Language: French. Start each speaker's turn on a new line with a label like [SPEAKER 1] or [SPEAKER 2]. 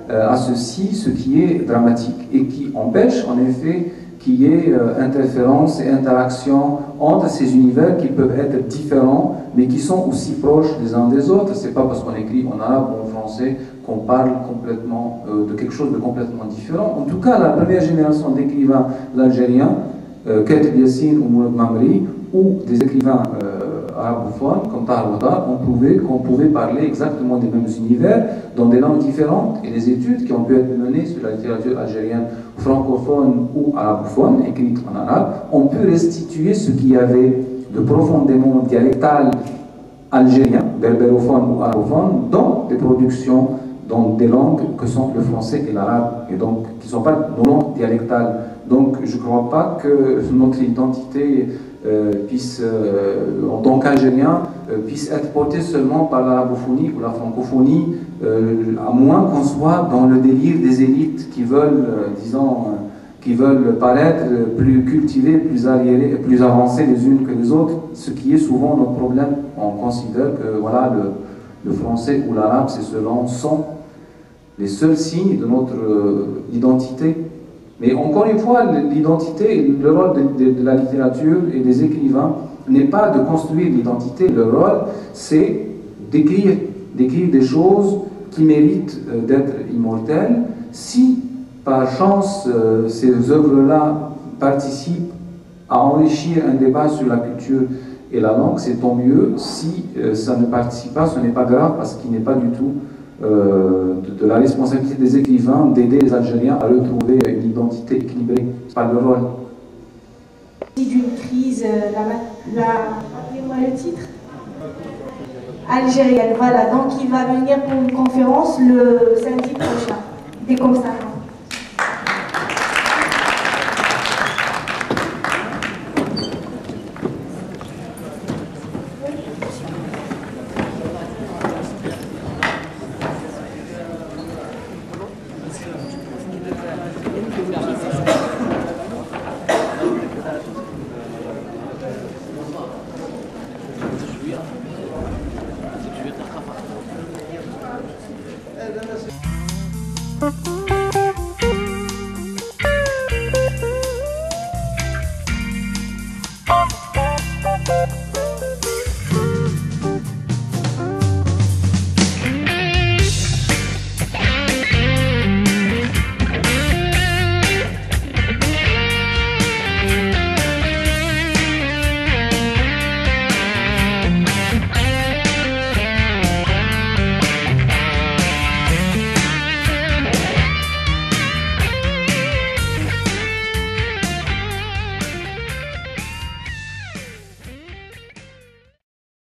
[SPEAKER 1] associe ce qui est dramatique et qui empêche en effet qu'il y ait interférence et interaction entre ces univers qui peuvent être différents mais qui sont aussi proches les uns des autres. C'est pas parce qu'on écrit en arabe ou en français qu'on parle complètement de quelque chose de complètement différent. En tout cas, la première génération d'écrivains algériens, Katib Yassine ou Mourad Mamri, ou des écrivains arabophones comme Tahar Wadar, ont prouvé qu'on pouvait parler exactement des mêmes univers dans des langues différentes, et les études qui ont pu être menées sur la littérature algérienne francophone ou arabophone, écrite en arabe, ont pu restituer ce qu'il y avait de profondément dialectal algérien, berbérophone ou arabophone, dans des productions, dans des langues que sont le français et l'arabe, et donc qui ne sont pas nos langues dialectales. Donc je ne crois pas que notre identité puisse, en tant qu'Algérien, puisse être portée seulement par l'arabophonie ou la francophonie, à moins qu'on soit dans le délire des élites qui veulent, disons, qui veulent paraître plus cultivées, plus arriérées, plus avancées les unes que les autres, ce qui est souvent notre problème. On considère que voilà, le français ou l'arabe, sont les seuls signes de notre identité. Mais encore une fois, l'identité, le rôle de la littérature et des écrivains n'est pas de construire l'identité. Le rôle, c'est d'écrire des choses qui méritent d'être immortelles. Si, par chance, ces œuvres-là participent à enrichir un débat sur la culture et la langue, c'est tant mieux. Si ça ne participe pas, ce n'est pas grave, parce qu'il n'est pas du tout de la responsabilité des écrivains d'aider les Algériens à retrouver une identité équilibrée. C'est pas leur rôle.
[SPEAKER 2] D'une crise, rappelez-moi le titre, algérienne, voilà, donc il va venir pour une conférence le samedi prochain, des comme ça.
[SPEAKER 3] Thank you.